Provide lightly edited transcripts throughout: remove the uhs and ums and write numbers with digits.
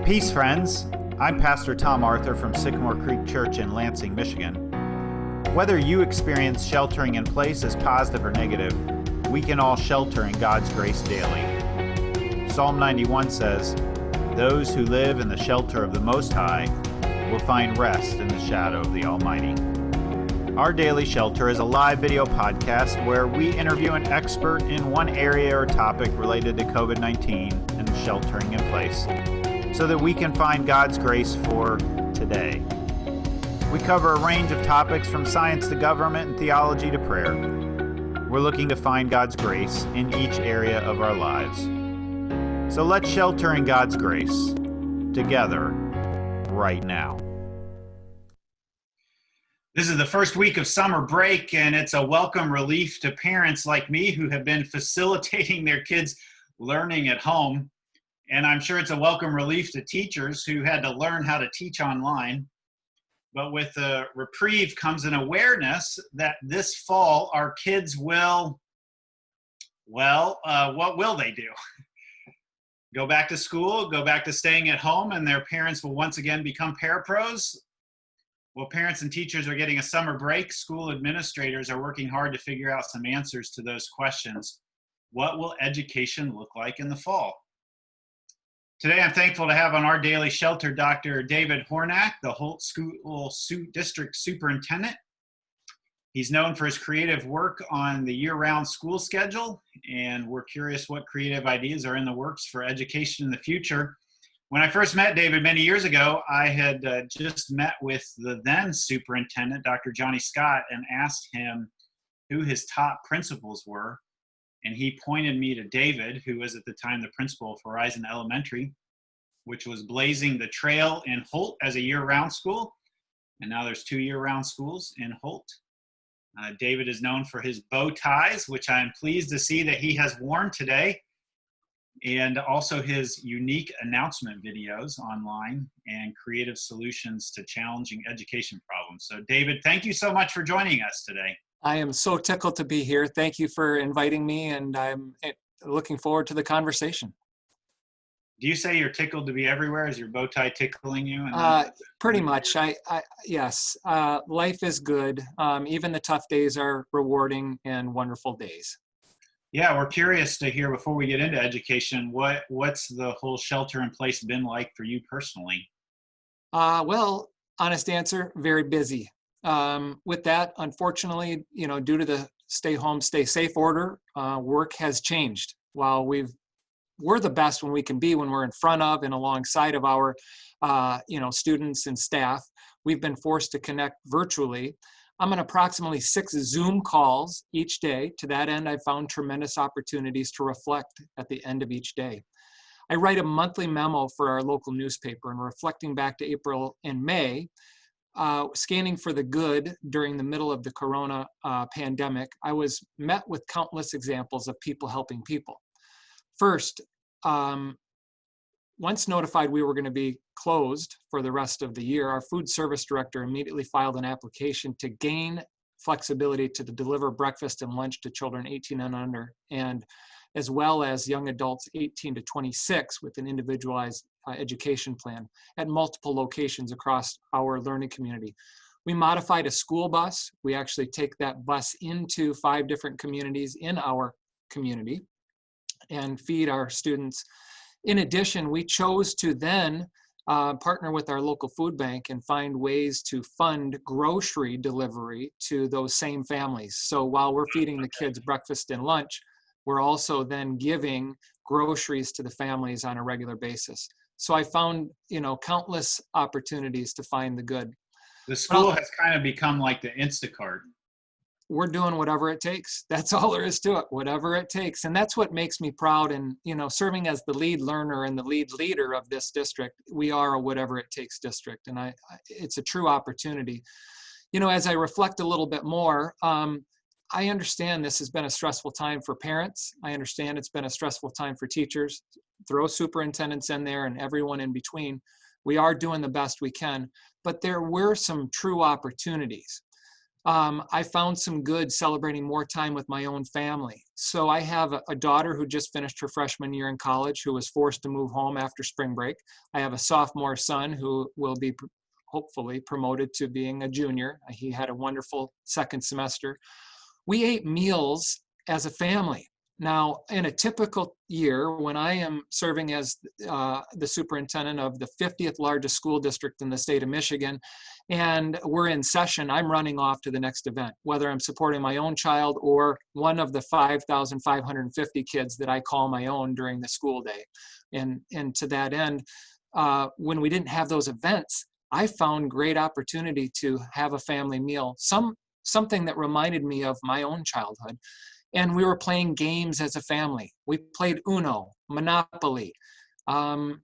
Peace, friends. I'm Pastor Tom Arthur from Sycamore Creek Church in Lansing, Michigan. Whether you experience sheltering in place as positive or negative, we can all shelter in God's grace daily. Psalm 91 says, "Those who live in the shelter of the Most High will find rest in the shadow of the Almighty." Our Daily Shelter is a live video podcast where we interview an expert in one area or topic related to COVID-19 and sheltering in place, so that we can find God's grace for today. We cover a range of topics from science to government and theology to prayer. We're looking to find God's grace in each area of our lives. So let's shelter in God's grace together right now. This is the first week of summer break, and it's a welcome relief to parents like me who have been facilitating their kids' learning at home. And I'm sure it's a welcome relief to teachers who had to learn how to teach online. But with the reprieve comes an awareness that this fall our kids will, what will they do? Go back to school, go back to staying at home, and their parents will once again become parapros? Well, parents and teachers are getting a summer break. School administrators are working hard to figure out some answers to those questions. What will education look like in the fall? Today, I'm thankful to have on our Daily Shelter Dr. David Hornak, the Holt School District Superintendent. He's known for his creative work on the year-round school schedule, and we're curious what creative ideas are in the works for education in the future. When I first met David many years ago, I had just met with the then superintendent, Dr. Johnny Scott, and asked him who his top principals were. And he pointed me to David, who was at the time the principal of Horizon Elementary, which was blazing the trail in Holt as a year-round school. And now there's 2 year-round schools in Holt. David is known for his bow ties, which I'm pleased to see that he has worn today, and also his unique announcement videos online and creative solutions to challenging education problems. So David, thank you so much for joining us today. I am so tickled to be here. Thank you for inviting me, and I'm looking forward to the conversation. Do you say you're tickled to be everywhere? Is your bow tie tickling you? Pretty much. Yes. Life is good. Even the tough days are rewarding and wonderful days. Yeah, we're curious to hear, before we get into education, what's the whole shelter in place been like for you personally? Well, honest answer, very busy. With that, unfortunately, due to the stay home, stay safe order, work has changed. While we're the best when we can be, when we're in front of and alongside of our, students and staff, we've been forced to connect virtually. I'm on approximately 6 Zoom calls each day. To that end, I've found tremendous opportunities to reflect at the end of each day. I write a monthly memo for our local newspaper, and reflecting back to April and May, scanning for the good during the middle of the corona pandemic, I was met with countless examples of people helping people. First, once notified we were going to be closed for the rest of the year, our food service director immediately filed an application to gain flexibility to deliver breakfast and lunch to children 18 and under, and as well as young adults 18 to 26 with an individualized education plan at multiple locations across our learning community. We modified a school bus. We actually take that bus into 5 different communities in our community and feed our students. In addition, we chose to then partner with our local food bank and find ways to fund grocery delivery to those same families. So while we're feeding the kids breakfast and lunch, we're also then giving groceries to the families on a regular basis. So I found, countless opportunities to find the good. The school has kind of become like the Instacart. We're doing whatever it takes. That's all there is to it, whatever it takes. And that's what makes me proud. And, serving as the lead learner and the lead leader of this district, we are a whatever it takes district. And it's a true opportunity. as I reflect a little bit more, I understand this has been a stressful time for parents. I understand it's been a stressful time for teachers. Throw superintendents in there and everyone in between. We are doing the best we can, but there were some true opportunities. I found some good celebrating more time with my own family. So I have a daughter who just finished her freshman year in college, who was forced to move home after spring break. I have a sophomore son who will be hopefully promoted to being a junior. He had a wonderful second semester. We ate meals as a family. Now, in a typical year, when I am serving as the superintendent of the 50th largest school district in the state of Michigan, and we're in session, I'm running off to the next event, whether I'm supporting my own child or one of the 5,550 kids that I call my own during the school day. And to that end, when we didn't have those events, I found great opportunity to have a family meal, something that reminded me of my own childhood. And we were playing games as a family. We played Uno, Monopoly, on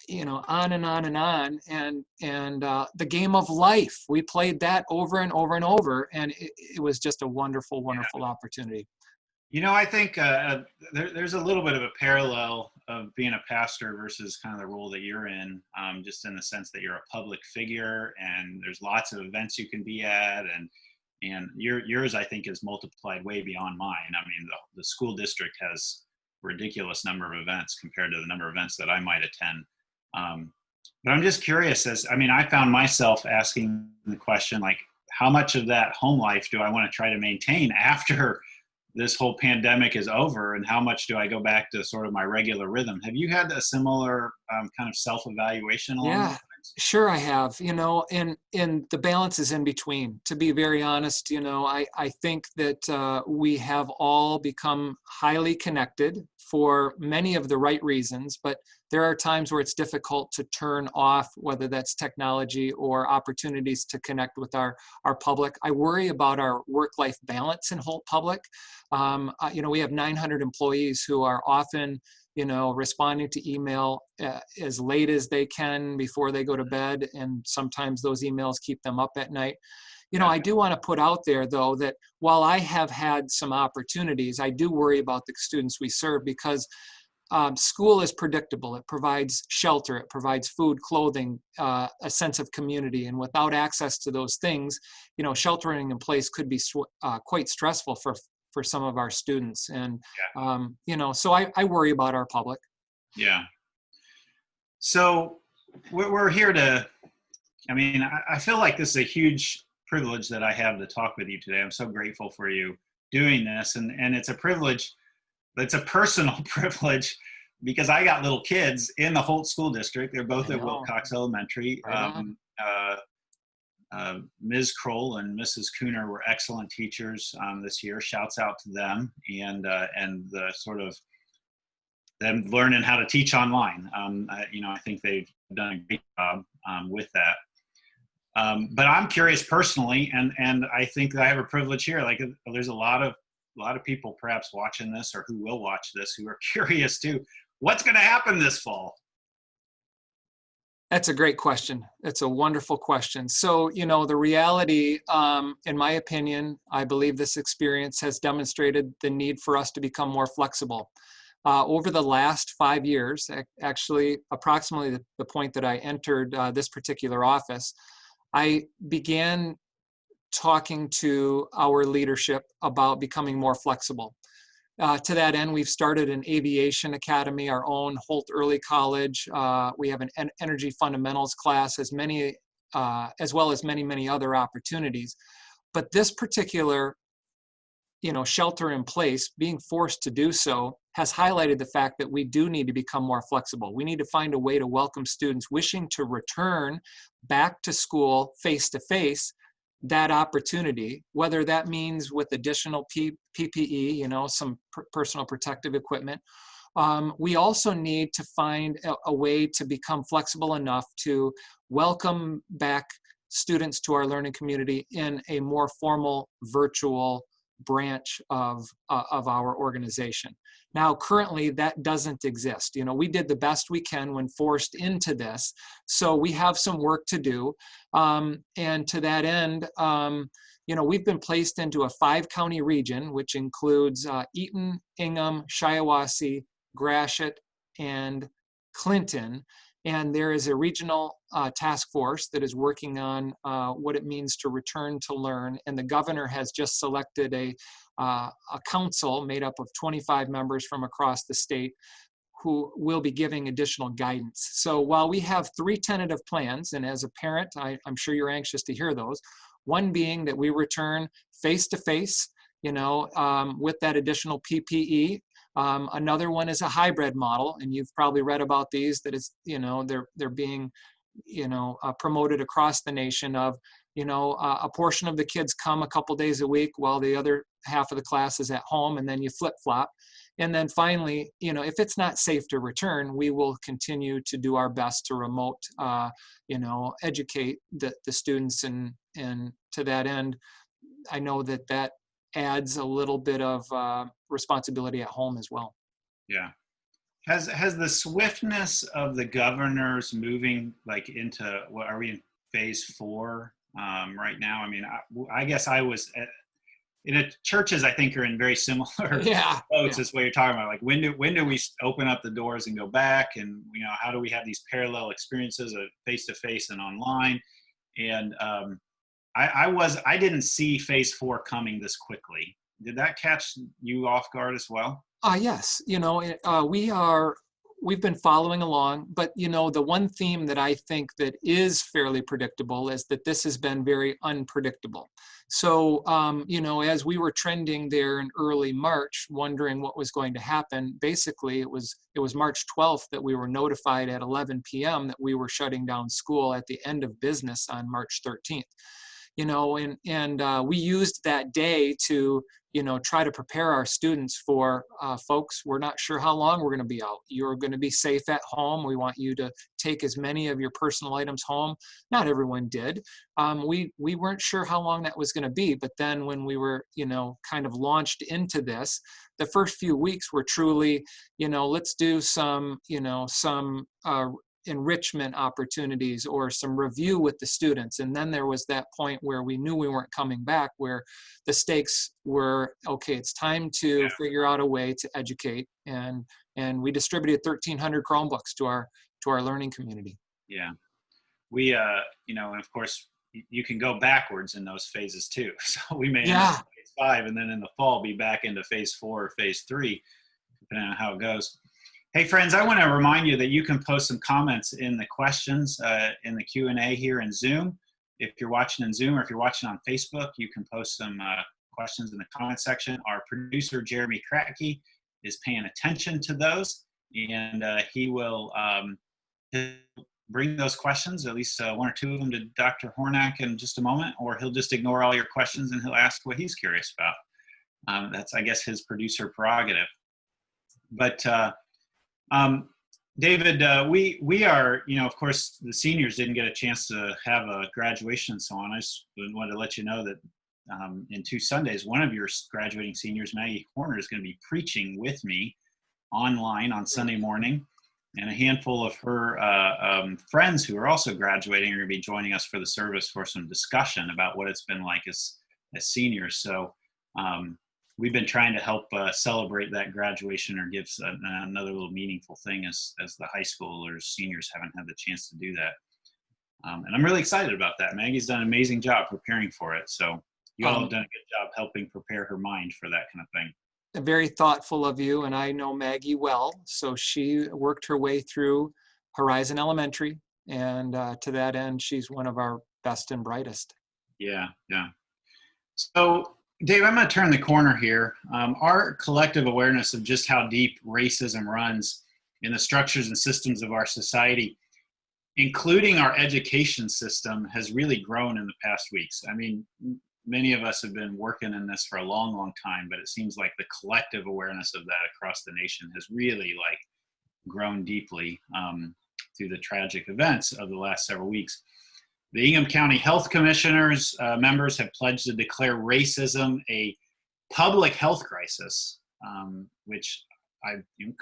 and on and on. And the game of life, we played that over and over and over. And it was just a wonderful, wonderful opportunity. I think there's a little bit of a parallel of being a pastor versus kind of the role that you're in, just in the sense that you're a public figure and there's lots of events you can be at, and yours, I think, is multiplied way beyond mine. I mean, the school district has a ridiculous number of events compared to the number of events that I might attend. But I'm just curious, I found myself asking the question, like, how much of that home life do I want to try to maintain after this whole pandemic is over, and how much do I go back to sort of my regular rhythm? Have you had a similar kind of self-evaluation along those lines? Sure I have, and the balance is in between. To be very honest, I think that we have all become highly connected for many of the right reasons, but there are times where it's difficult to turn off, whether that's technology or opportunities to connect with our public. I worry about our work-life balance in Holt Public. We have 900 employees who are often responding to email as late as they can before they go to bed. And sometimes those emails keep them up at night. I do want to put out there, though, that while I have had some opportunities, I do worry about the students we serve, because school is predictable. It provides shelter, it provides food, clothing, a sense of community. And without access to those things, sheltering in place could be quite stressful for some of our students. And, so I worry about our public. Yeah. So we're here to, I feel like this is a huge privilege that I have to talk with you today. I'm so grateful for you doing this. And it's a privilege, it's a personal privilege, because I got little kids in the Holt School District. They're both at Wilcox Elementary. Ms. Kroll and Mrs. Cooner were excellent teachers this year. Shouts out to them, and the sort of them learning how to teach online. I think they've done a great job with that. But I'm curious personally, and I think that I have a privilege here. Like, there's a lot of people perhaps watching this, or who will watch this, who are curious too. What's going to happen this fall? That's a great question. It's a wonderful question. So, the reality, in my opinion, I believe this experience has demonstrated the need for us to become more flexible. Over the last 5 years, actually approximately the point that I entered this particular office, I began talking to our leadership about becoming more flexible. To that end, we've started an aviation academy, our own Holt Early College. We have an energy fundamentals class, as well as many, many other opportunities. But this particular, shelter in place, being forced to do so, has highlighted the fact that we do need to become more flexible. We need to find a way to welcome students wishing to return back to school face-to-face, that opportunity, whether that means with additional PPE, some personal protective equipment. We also need to find a way to become flexible enough to welcome back students to our learning community in a more formal virtual branch of our organization. Now, currently, that doesn't exist. We did the best we can when forced into this, so we have some work to do. And to that end, we've been placed into a 5-county region, which includes Eaton, Ingham, Shiawassee, Gratiot, and Clinton. And there is a regional task force that is working on what it means to return to learn. And the governor has just selected a council made up of 25 members from across the state who will be giving additional guidance. So while we have 3 tentative plans, and as a parent, I'm sure you're anxious to hear those, one being that we return face-to-face, with that additional PPE. Another one is a hybrid model, and you've probably read about these, that it's, they're being, promoted across the nation of, a portion of the kids come a couple days a week while the other half of the class is at home, and then you flip-flop. And then finally, if it's not safe to return, we will continue to do our best to remote, educate the students. And to that end, I know that adds a little bit of responsibility at home as well. Yeah. Has the swiftness of the governors moving into, what are we in phase 4 right now? I mean, I guess I was churches, I think, are in very similar boats. That's what you're talking about. Like, when do we open up the doors and go back? And, how do we have these parallel experiences of face-to-face and online? And I didn't see phase 4 coming this quickly. Did that catch you off guard as well? Yes. We've been following along, but the one theme that I think that is fairly predictable is that this has been very unpredictable. So, as we were trending there in early March, wondering what was going to happen, basically it was March 12th that we were notified at 11 p.m. that we were shutting down school at the end of business on March 13th. We used that day to, try to prepare our students for, folks, we're not sure how long we're going to be out. You're going to be safe at home. We want you to take as many of your personal items home. Not everyone did. We weren't sure how long that was going to be, but then when we were, kind of launched into this, the first few weeks were truly, let's do some enrichment opportunities or some review with the students. And then there was that point where we knew we weren't coming back, where the stakes were, okay, it's time to figure out a way to educate. And we distributed 1,300 Chromebooks to our learning community. Yeah. We, and of course, you can go backwards in those phases too. So we may end up in phase 5 and then in the fall be back into phase 4 or phase 3, depending on how it goes. Hey friends, I want to remind you that you can post some comments in the questions in the Q&A here in Zoom. If you're watching in Zoom or if you're watching on Facebook, you can post some questions in the comment section. Our producer, Jeremy Kratke, is paying attention to those, and he will bring those questions, at least 1 or 2 of them, to Dr. Hornak in just a moment, or he'll just ignore all your questions and he'll ask what he's curious about. That's, I guess, his producer prerogative. But David, we are, of course, the seniors didn't get a chance to have a graduation and so on. I just wanted to let you know that in 2 Sundays, one of your graduating seniors, Maggie Horner, is going to be preaching with me online on Sunday morning. And a handful of her friends who are also graduating are going to be joining us for the service for some discussion about what it's been like as seniors. So we've been trying to help celebrate that graduation, or give another little meaningful thing as the high schoolers, seniors haven't had the chance to do that. And I'm really excited about that. Maggie's done an amazing job preparing for it. So you all have done a good job helping prepare her mind for that kind of thing. Very thoughtful of you, and I know Maggie well. So she worked her way through Horizon Elementary, and to that end, she's one of our best and brightest. Yeah. So Dave, I'm going to turn the corner here. Our collective awareness of just how deep racism runs in the structures and systems of our society, including our education system, has really grown in the past weeks. I mean, many of us have been working in this for a long, long time, but it seems like the collective awareness of that across the nation has really grown deeply through the tragic events of the last several weeks. The Ingham County Health Commissioners members have pledged to declare racism a public health crisis, which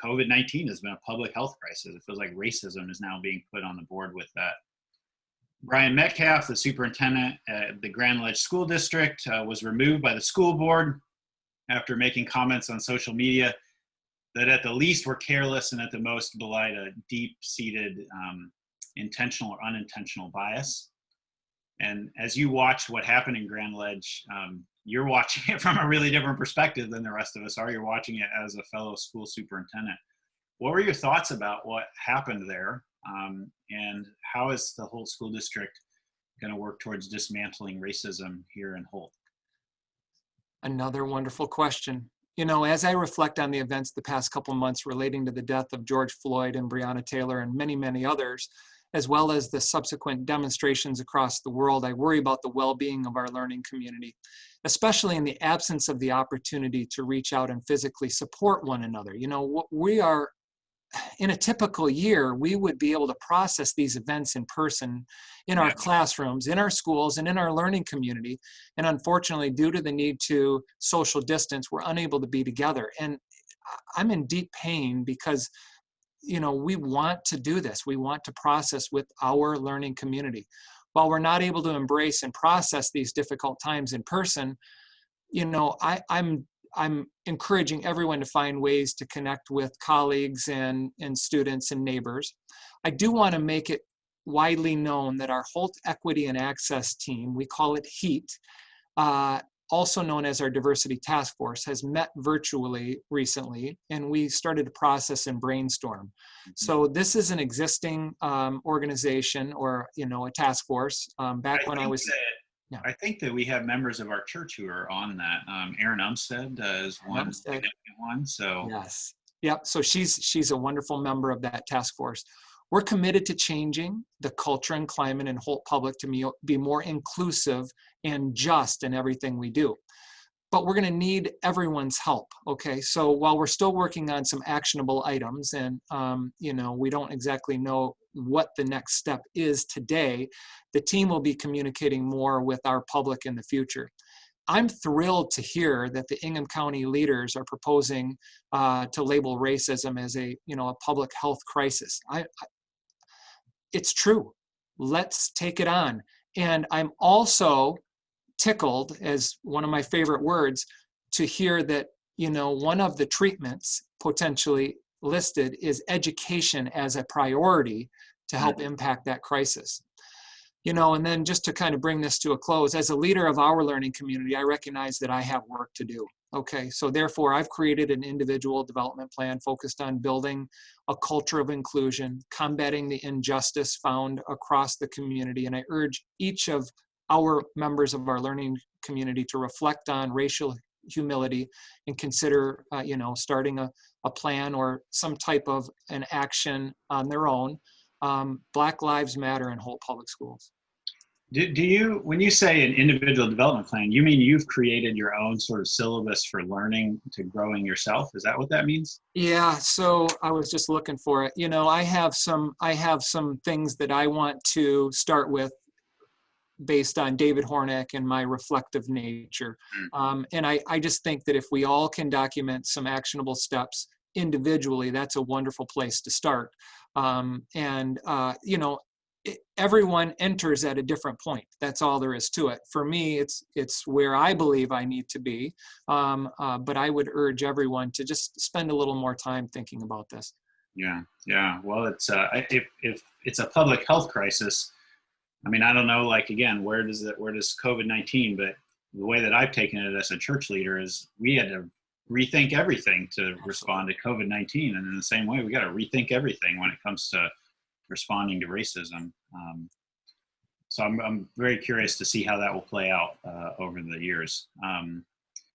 COVID-19 has been a public health crisis. It feels like racism is now being put on the board with that. Brian Metcalf, the superintendent at the Grand Ledge School District, was removed by the school board after making comments on social media that at the least were careless and at the most belied a deep-seated intentional or unintentional bias. And as you watched what happened in Grand Ledge, you're watching it from a really different perspective than the rest of us are. You're watching it as a fellow school superintendent. What were your thoughts about what happened there? And how is the Holt School District going to work towards dismantling racism here in Holt? Another wonderful question. You know, as I reflect on the events the past couple months relating to the death of George Floyd and Breonna Taylor and many, many others, as well as the subsequent demonstrations across the world, I worry about the well-being of our learning community, especially in the absence of the opportunity to reach out and physically support one another. You know, we are, in a typical year, we would be able to process these events in person, in our classrooms, in our schools, and in our learning community. And unfortunately, due to the need to social distance, we're unable to be together. And I'm in deep pain because, you know, we want to do this. We want to process with our learning community. While we're not able to embrace and process these difficult times in person, you know, I'm encouraging everyone to find ways to connect with colleagues and students and neighbors. I do want to make it widely known that our Holt Equity and Access team, we call it HEAT, also known as our Diversity Task Force, has met virtually recently, and we started to process and brainstorm. So this is an existing organization, or, you know, a task force. Back when I was... Yeah. I think that we have members of our church who are on that. Erin Umstead is one significant one. So yes, yep. So she's a wonderful member of that task force. We're committed to changing the culture and climate in Holt Public to be more inclusive and just in everything we do. But we're going to need everyone's help. Okay, so while we're still working on some actionable items, and you know, we don't exactly know what the next step is today, the team will be communicating more with our public in the future. I'm thrilled to hear that the Ingham County leaders are proposing to label racism as a public health crisis. It's true. Let's take it on. And I'm also tickled, as one of my favorite words, to hear that, you know, one of the treatments potentially listed is education as a priority to help impact that crisis. You know, and then just to kind of bring this to a close, as a leader of our learning community, I recognize that I have work to do. Okay, so therefore I've created an individual development plan focused on building a culture of inclusion, combating the injustice found across the community, and I urge each of our members of our learning community to reflect on racial humility and consider, starting a plan or some type of an action on their own. Black Lives Matter in Holt Public Schools. Do you, when you say an individual development plan, you mean you've created your own sort of syllabus for learning to growing yourself? Is that what that means? Yeah, so I was just looking for it. You know, I have some things that I want to start with based on David Hornak and my reflective nature. And I just think that if we all can document some actionable steps individually, that's a wonderful place to start. Everyone enters at a different point. That's all there is to it. For me, it's where I believe I need to be. But I would urge everyone to just spend a little more time thinking about this. Yeah. Well, it's if it's a public health crisis, I mean, I don't know, like, again, where does COVID-19, but the way that I've taken it as a church leader is we had to rethink everything to respond to COVID-19. And in the same way, we got to rethink everything when it comes to responding to racism. So I'm very curious to see how that will play out over the years.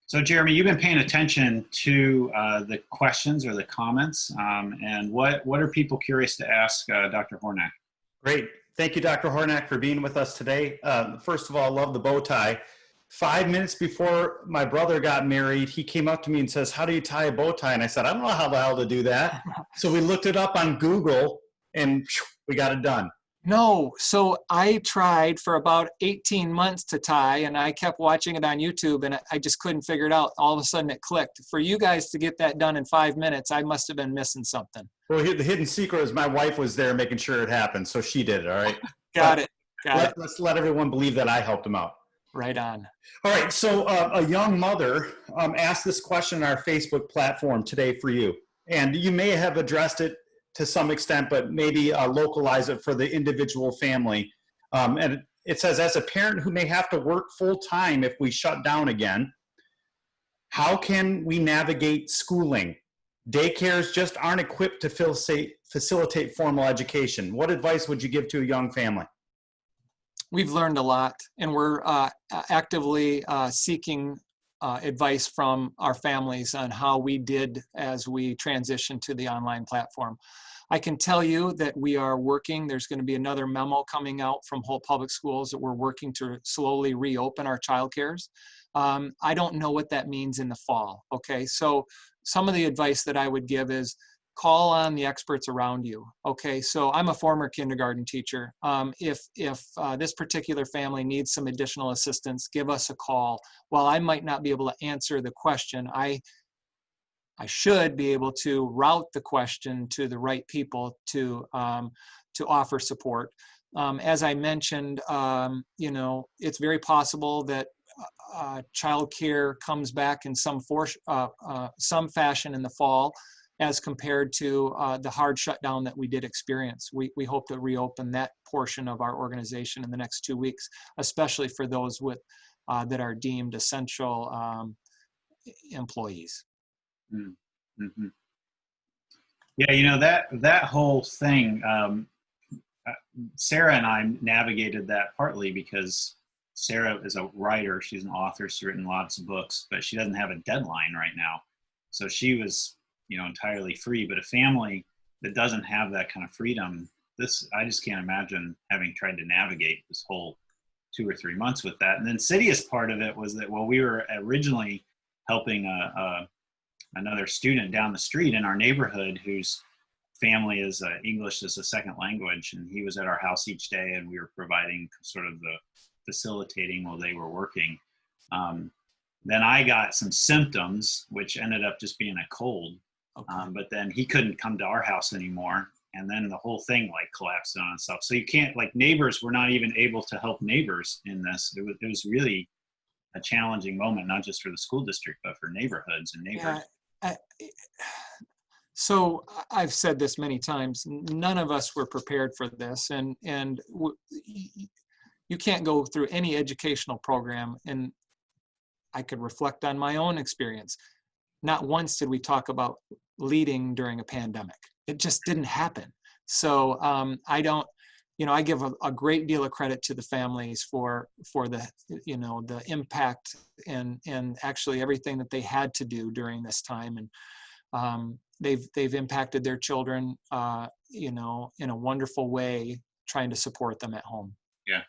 So Jeremy, you've been paying attention to the questions or the comments, and what are people curious to ask Dr. Hornak? Great. Thank you, Dr. Hornak, for being with us today. First of all, I love the bow tie. 5 minutes before my brother got married, he came up to me and says, "How do you tie a bow tie?" And I said, "I don't know how the hell to do that." So we looked it up on Google and we got it done. No, so I tried for about 18 months to tie, and I kept watching it on YouTube, and I just couldn't figure it out. All of a sudden it clicked. For you guys to get that done in 5 minutes, I must have been missing something. Well, the hidden secret is my wife was there making sure it happened, so she did it. All right. Got it. Let's let everyone believe that I helped him out. Right on. All right. So a young mother asked this question on our Facebook platform today for you, and you may have addressed it to some extent, but maybe localize it for the individual family. And it says, as a parent who may have to work full time if we shut down again, how can we navigate schooling? Daycares just aren't equipped to facilitate formal education. What advice would you give to a young family? We've learned a lot, and we're actively seeking advice from our families on how we did as we transitioned to the online platform. I can tell you that we are working. There's going to be another memo coming out from Holt Public Schools that we're working to slowly reopen our childcares. I don't know what that means in the fall. Okay, so some of the advice that I would give is call on the experts around you. Okay, so I'm a former kindergarten teacher. If this particular family needs some additional assistance, give us a call. While I might not be able to answer the question, I should be able to route the question to the right people to offer support. As I mentioned, it's very possible that child care comes back in some fashion in the fall, as compared to the hard shutdown that we did experience. We hope to reopen that portion of our organization in the next 2 weeks, especially for those that are deemed essential employees. Mm-hmm. Yeah, that whole thing, Sarah and I navigated that partly because Sarah is a writer. She's an author. She's written lots of books, but she doesn't have a deadline right now. So she was, entirely free. But a family that doesn't have that kind of freedom, I just can't imagine having tried to navigate this whole 2 or 3 months with that. And then insidious part of it was that, we were originally helping another student down the street in our neighborhood whose family is English as a second language, and he was at our house each day, and we were providing sort of the facilitating while they were working. Then I got some symptoms, which ended up just being a cold. Okay. But then he couldn't come to our house anymore, and then the whole thing collapsed on itself. So you can't, neighbors were not even able to help neighbors in this. It was really a challenging moment, not just for the school district, but for neighborhoods and neighbors. Yeah, so I've said this many times, none of us were prepared for this, and you can't go through any educational program, and I could reflect on my own experience. Not once did we talk about leading during a pandemic. It just didn't happen. So I give a great deal of credit to the families for the impact and actually everything that they had to do during this time. And they've impacted their children, in a wonderful way, trying to support them at home. Yeah.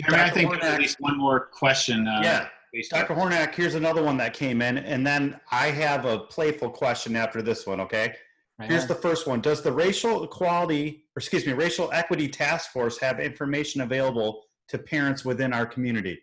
Jeremy, I think there's at least one more question. Yeah. Dr. Hornak, here's another one that came in, and then I have a playful question after this one, okay? Right. Here's the first one. Does the Racial Equity Task Force have information available to parents within our community?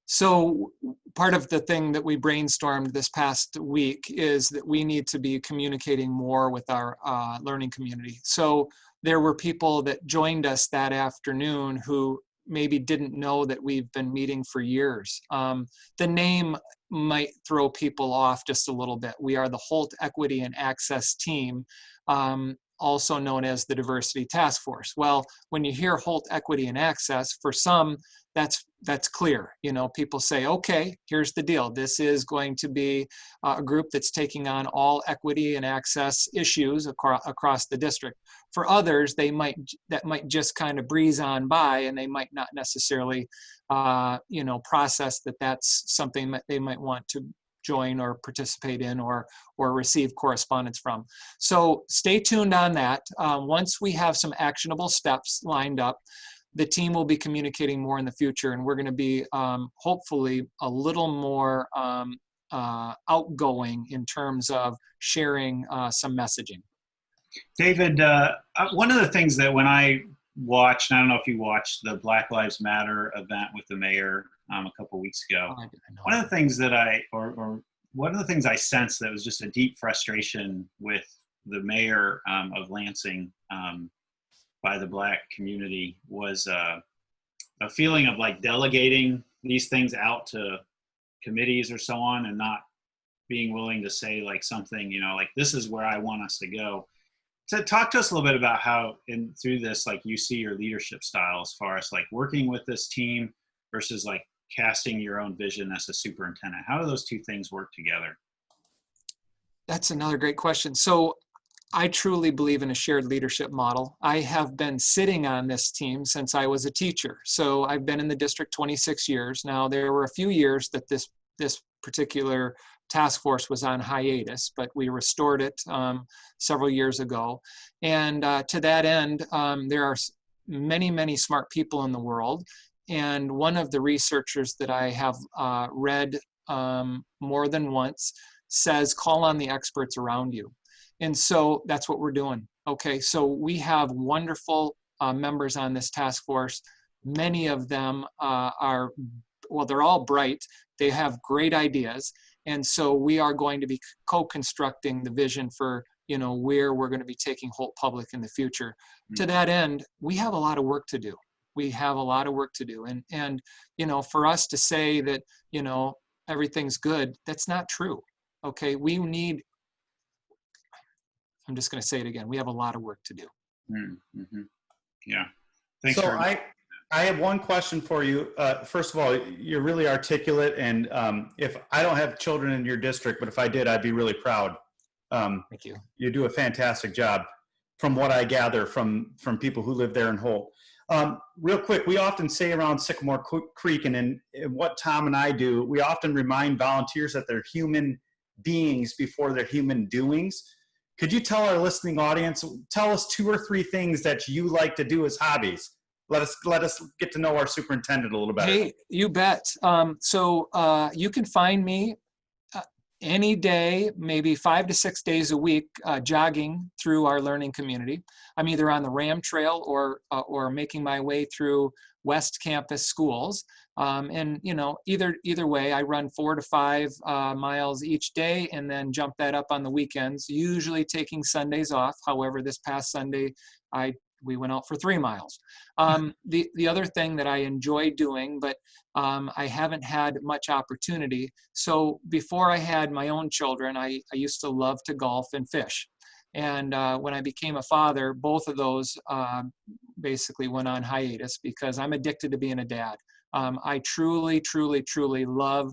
So part of the thing that we brainstormed this past week is that we need to be communicating more with our learning community. So there were people that joined us that afternoon who maybe didn't know that we've been meeting for years. The name might throw people off just a little bit. We are the Holt Equity and Access Team, also known as the Diversity Task Force. Well, when you hear Holt Equity and Access, for some, that's clear. People say, okay, here's the deal. This is going to be a group that's taking on all equity and access issues across the district. For others, that might just kind of breeze on by, and they might not necessarily, process that that's something that they might want to join or participate in or receive correspondence from. So stay tuned on that. Once we have some actionable steps lined up, the team will be communicating more in the future, and we're going to be hopefully a little more outgoing in terms of sharing some messaging. David, one of the things that when I watched, I don't know if you watched the Black Lives Matter event with the mayor a couple weeks ago. Oh, I didn't know. One of the things that one of the things I sensed that was just a deep frustration with the mayor of Lansing by the Black community was a feeling of like delegating these things out to committees or so on, and not being willing to say like something, like this is where I want us to go. So talk to us a little bit about how through this, like you see your leadership style as far as like working with this team versus like casting your own vision as a superintendent. How do those two things work together? That's another great question. So I truly believe in a shared leadership model. I have been sitting on this team since I was a teacher. So I've been in the district 26 years. Now, there were a few years that this particular task force was on hiatus, but we restored it several years ago. And to that end, there are many, many smart people in the world. And one of the researchers that I have read more than once says, call on the experts around you. And so that's what we're doing. Okay, so we have wonderful members on this task force. Many of them they're all bright. They have great ideas. And so we are going to be co-constructing the vision for, where we're going to be taking Holt Public in the future. Mm-hmm. To that end, we have a lot of work to do. And for us to say that, everything's good, that's not true. Okay, I'm just going to say it again. We have a lot of work to do. Mm-hmm. Yeah. Thanks. So I have one question for you. First of all, you're really articulate, and if I don't have children in your district, but if I did, I'd be really proud. Thank you. You do a fantastic job, from what I gather from people who live there in Holt. Real quick, we often say around Sycamore Creek, and in what Tom and I do, we often remind volunteers that they're human beings before they're human doings. Could you tell our listening audience, tell us 2 or 3 things that you like to do as hobbies? Let us get to know our superintendent a little better. Hey, you bet. So you can find me any day, maybe 5 to 6 days a week, jogging through our learning community. I'm either on the Ram Trail or making my way through West Campus schools. And either way, I run 4 to 5 miles each day, and then jump that up on the weekends, usually taking Sundays off. However, this past Sunday, we went out for 3 miles. The other thing that I enjoy doing, but I haven't had much opportunity. So before I had my own children, I used to love to golf and fish. And when I became a father, both of those basically went on hiatus because I'm addicted to being a dad. I truly, truly, truly love,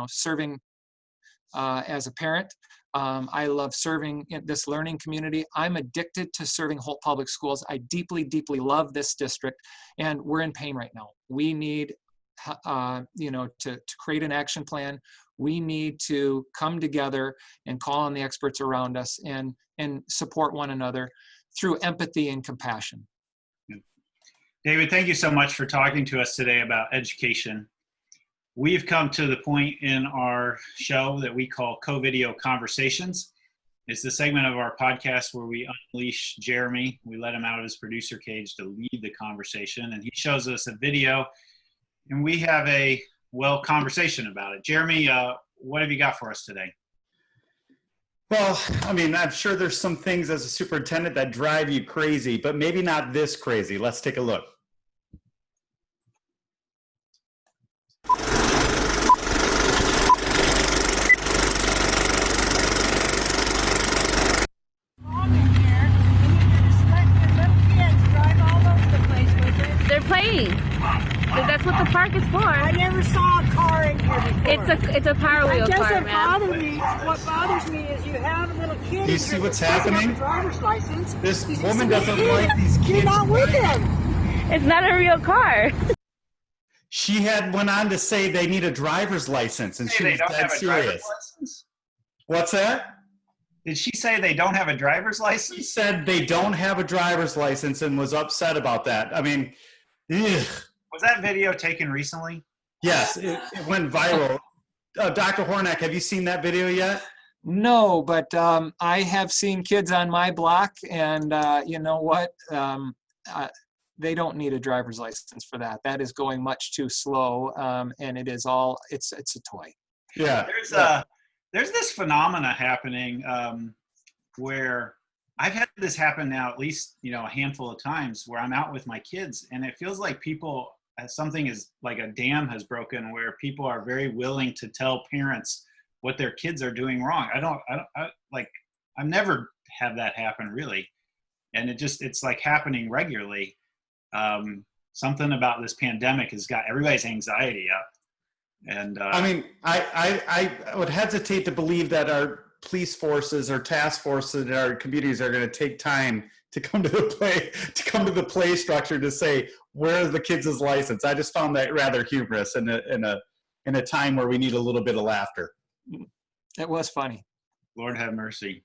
serving as a parent. I love serving in this learning community. I'm addicted to serving Holt Public Schools. I deeply, deeply love this district, and we're in pain right now. We need, to create an action plan. We need to come together and call on the experts around us and support one another through empathy and compassion. David, thank you so much for talking to us today about education. We've come to the point in our show that we call Co-Video Conversations. It's the segment of our podcast where we unleash Jeremy. We let him out of his producer cage to lead the conversation, and he shows us a video, and we have a conversation about it. Jeremy, what have you got for us today? Well, I'm sure there's some things as a superintendent that drive you crazy, but maybe not this crazy. Let's take a look. They're playing. That's what the park is for. I never saw a car in here before. It's a Power Wheel It car, doesn't man. bother me. What bothers me is you have a little kid. Do you see what's happening? Driver's license. This woman doesn't like these kids. You're not with him. It's not a real car. She went on to say they need a driver's license, and she was dead serious. What's that? Did she say they don't have a driver's She license? said they don't have a driver's license and was upset about that. Ugh. Was that video taken recently? Yes, it went viral. Dr. Hornak, have you seen that video yet? No, but I have seen kids on my block, and you know what? They don't need a driver's license for that. That is going much too slow, and it is all, it's a toy. Yeah. There's this phenomena happening where I've had this happen now at least, a handful of times where I'm out with my kids and it feels like something is like a dam has broken where people are very willing to tell parents what their kids are doing wrong. I've never had that happen really. And it's like happening regularly. Something about this pandemic has got everybody's anxiety up. And I mean, I would hesitate to believe that our police forces or task forces in our communities are going to take time to come to the play structure to say, where are the kids' license? I just found that rather humorous in a time where we need a little bit of laughter. It was funny. Lord have mercy.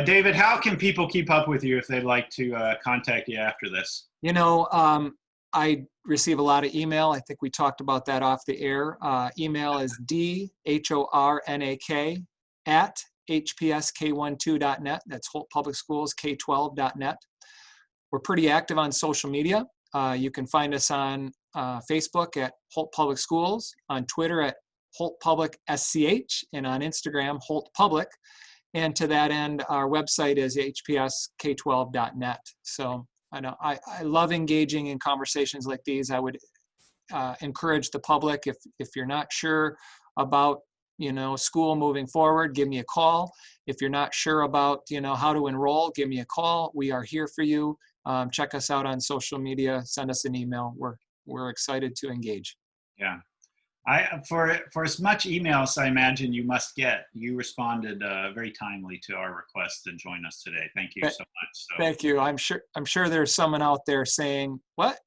David, how can people keep up with you if they'd like to contact you after this? I receive a lot of email. I think we talked about that off the air. Email is dhornak@hpsk12.net. That's Holt Public Schools K12.net. We're pretty active on social media. You can find us on Facebook at Holt Public Schools, on Twitter at Holt Public SCH, and on Instagram, Holt Public. And to that end, our website is hpsk12.net. So I love engaging in conversations like these. I would encourage the public, if you're not sure about school moving forward, give me a call. If you're not sure about how to enroll, give me a call. We are here for you. Check us out on social media. Send us an email. We're excited to engage. Yeah. For as much email as I imagine you must get, you responded very timely to our request to join us today. Thank you so much. So. Thank you. I'm sure there's someone out there saying, "What?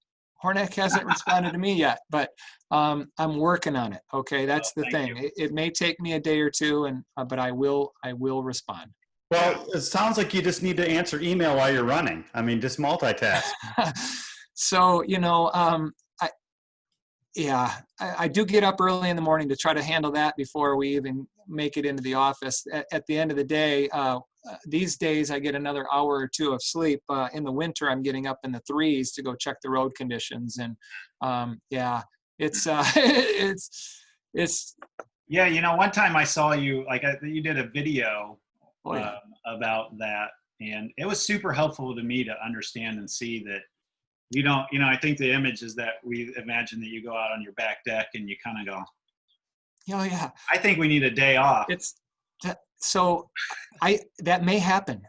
Hornak hasn't responded to me yet," but I'm working on it. Okay, that's the thing. It may take me a day or two, but I will respond. Well, it sounds like you just need to answer email while you're running. I mean, just multitask. So I do get up early in the morning to try to handle that before we even make it into the office. At the end of the day, these days I get another hour or two of sleep. In the winter, I'm getting up in the 3s to go check the road conditions. And it's Yeah, one time I saw you, you did a video about that, and it was super helpful to me to understand and see that you don't, I think the image is that we imagine that you go out on your back deck and you kind of go, oh yeah, I think we need a day off. That may happen.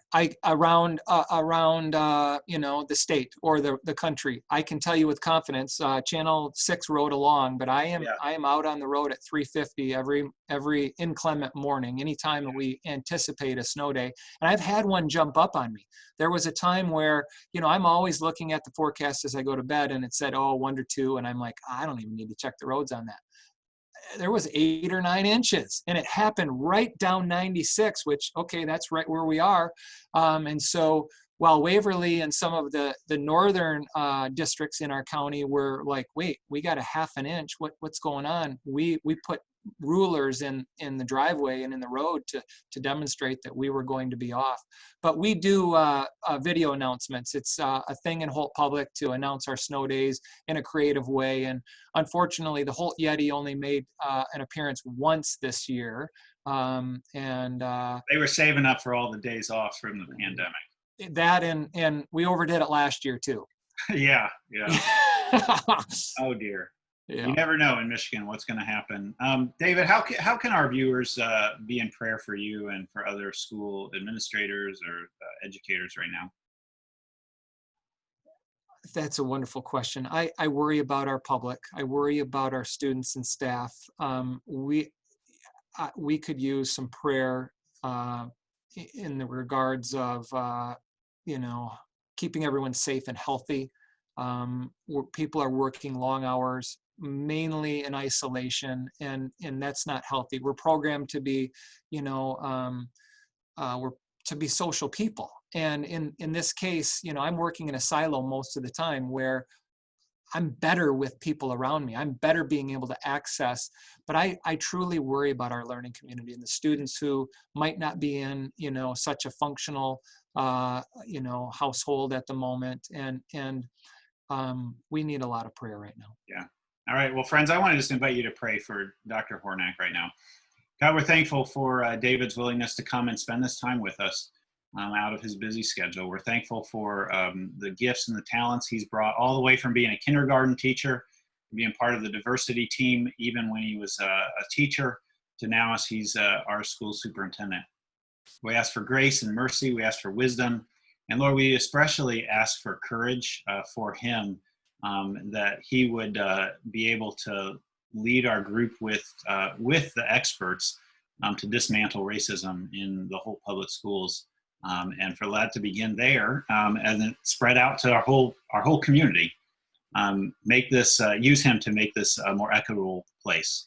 Around the state or the country. I can tell you with confidence. Channel 6 rode along, but I am out on the road at 3:50 every inclement morning. Anytime that we anticipate a snow day, and I've had one jump up on me. There was a time where I'm always looking at the forecast as I go to bed, and it said 1 to 2, and I'm like, I don't even need to check the roads on that. There was 8 or 9 inches, and it happened right down 96, which, okay, that's right where we are. And so while Waverly and some of the northern districts in our county were like, wait, we got a ½ an inch, what's going on? We put rulers in the driveway and in the road to demonstrate that we were going to be off. But we do video announcements. It's a thing in Holt Public to announce our snow days in a creative way. And unfortunately, the Holt Yeti only made an appearance once this year. They were saving up for all the days off from the pandemic. That and we overdid it last year too. Yeah. Oh dear. Yeah. You never know in Michigan what's going to happen. David, how can our viewers be in prayer for you and for other school administrators or educators right now? That's a wonderful question. I worry about our public. I worry about our students and staff. We could use some prayer in the regards of keeping everyone safe and healthy. People are working long hours, mainly in isolation, and that's not healthy. We're programmed to be, we're to be social people. And in this case, I'm working in a silo most of the time where I'm better with people around me. I'm better being able to access, but I truly worry about our learning community and the students who might not be in, such a functional, household at the moment. And we need a lot of prayer right now. Yeah. All right. Well, friends, I want to just invite you to pray for Dr. Hornak right now. God, we're thankful for David's willingness to come and spend this time with us out of his busy schedule. We're thankful for the gifts and the talents he's brought all the way from being a kindergarten teacher, being part of the diversity team, even when he was a teacher, to now as he's our school superintendent. We ask for grace and mercy. We ask for wisdom. And Lord, we especially ask for courage for him, that he would be able to lead our group with the experts to dismantle racism in the Holt public schools, and for that to begin there and then spread out to our whole community. Use him to make this a more equitable place.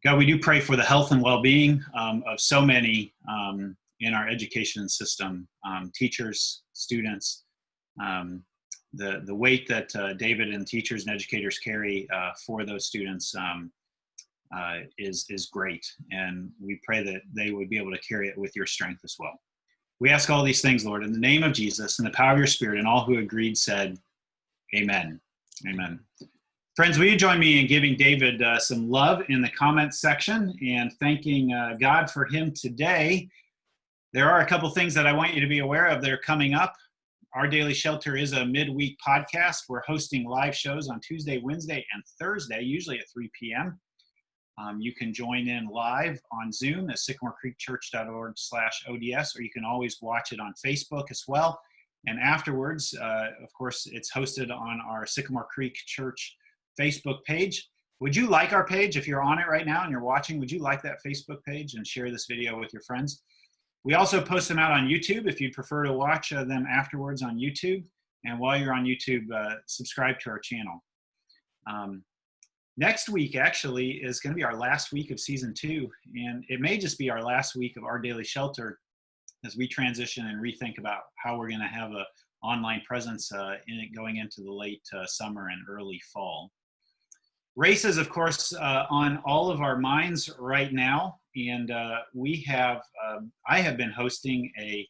God, we do pray for the health and well-being of so many in our education system, teachers, students. The weight that David and teachers and educators carry for those students is great, and we pray that they would be able to carry it with your strength as well. We ask all these things, Lord, in the name of Jesus, in the power of your Spirit, and all who agreed said, Amen. Amen. Friends, will you join me in giving David some love in the comments section and thanking God for him today? There are a couple things that I want you to be aware of that are coming up. Our Daily Shelter is a midweek podcast. We're hosting live shows on Tuesday, Wednesday, and Thursday, usually at 3 p.m. You can join in live on Zoom at sycamorecreekchurch.org/ODS, or you can always watch it on Facebook as well. And afterwards, of course, it's hosted on our Sycamore Creek Church Facebook page. Would you like our page? If you're on it right now and you're watching, would you like that Facebook page and share this video with your friends? We also post them out on YouTube if you'd prefer to watch them afterwards on YouTube. And while you're on YouTube, subscribe to our channel. Next week actually is going to be our last week of season 2, and it may just be our last week of Our Daily Shelter as we transition and rethink about how we're going to have an online presence in it going into the late summer and early fall. Race is, of course, on all of our minds right now, and I have been hosting a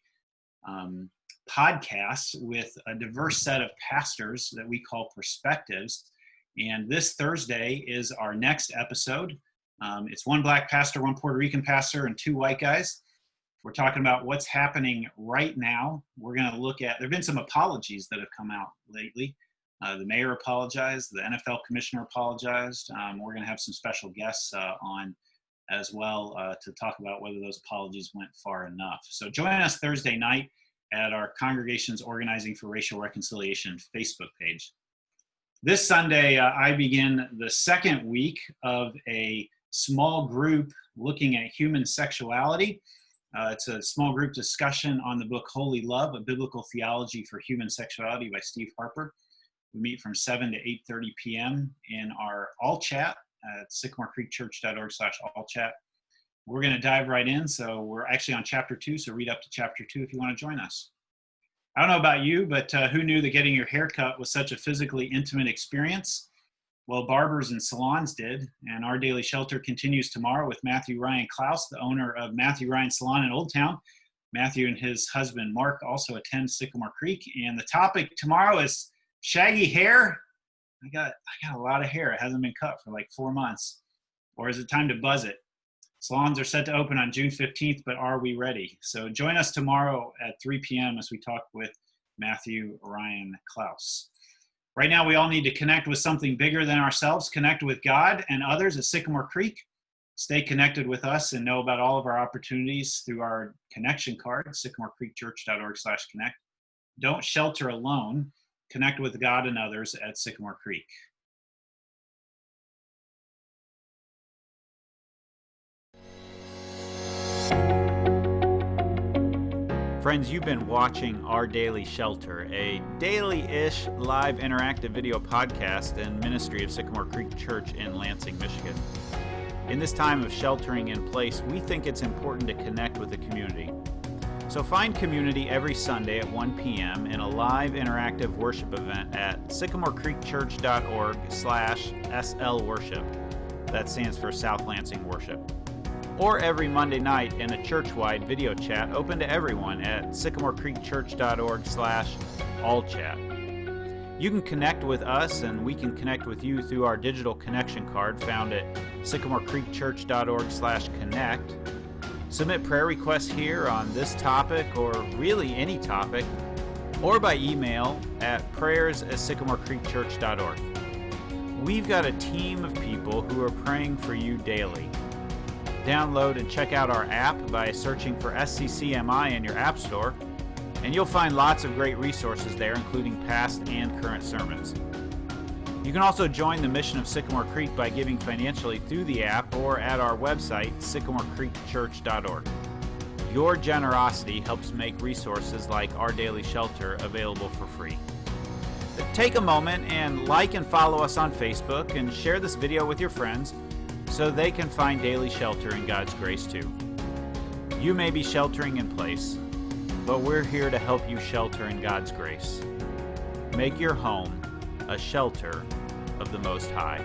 podcast with a diverse set of pastors that we call Perspectives. And this Thursday is our next episode. It's one black pastor, one Puerto Rican pastor, and 2 white guys. We're talking about what's happening right now. We're going to look at, there have been some apologies that have come out lately. The mayor apologized, the NFL commissioner apologized. We're going to have some special guests on as well to talk about whether those apologies went far enough. So join us Thursday night at our Congregations Organizing for Racial Reconciliation Facebook page. This Sunday, I begin the second week of a small group looking at human sexuality. It's a small group discussion on the book Holy Love, A Biblical Theology for Human Sexuality by Steve Harper. We meet from 7 to 8:30 p.m. in our all chat at sycamorecreekchurch.org/all chat. We're going to dive right in. So we're actually on chapter 2, so read up to chapter 2 if you want to join us. I don't know about you, but who knew that getting your hair cut was such a physically intimate experience? Well, barbers and salons did, and Our Daily Shelter continues tomorrow with Matthew Ryan Klaus, the owner of Matthew Ryan Salon in Old Town. Matthew and his husband, Mark, also attend Sycamore Creek, and the topic tomorrow is shaggy hair. I got a lot of hair. It hasn't been cut for like 4 months. Or is it time to buzz it? Salons are set to open on June 15th, but are we ready? So join us tomorrow at 3 p.m. as we talk with Matthew Ryan Klaus. Right now, we all need to connect with something bigger than ourselves, connect with God and others at Sycamore Creek. Stay connected with us and know about all of our opportunities through our connection card, sycamorecreekchurch.org/connect. Don't shelter alone. Connect with God and others at Sycamore Creek. Friends, you've been watching Our Daily Shelter, a daily-ish live interactive video podcast and ministry of Sycamore Creek Church in Lansing, Michigan. In this time of sheltering in place, we think it's important to connect with the community. So find community every Sunday at 1 p.m. in a live interactive worship event at sycamorecreekchurch.org/slworship. That stands for South Lansing Worship. Or every Monday night in a church-wide video chat open to everyone at sycamorecreekchurch.org/allchat. You can connect with us and we can connect with you through our digital connection card found at sycamorecreekchurch.org/connect. Submit prayer requests here on this topic or really any topic, or by email at prayers@sycamorecreekchurch.org. We've got a team of people who are praying for you daily. Download and check out our app by searching for SCCMI in your app store, and you'll find lots of great resources there, including past and current sermons. You can also join the mission of Sycamore Creek by giving financially through the app or at our website, sycamorecreekchurch.org. Your generosity helps make resources like Our Daily Shelter available for free. Take a moment and like and follow us on Facebook and share this video with your friends so they can find daily shelter in God's grace too. You may be sheltering in place, but we're here to help you shelter in God's grace. Make your home a shelter of the Most High.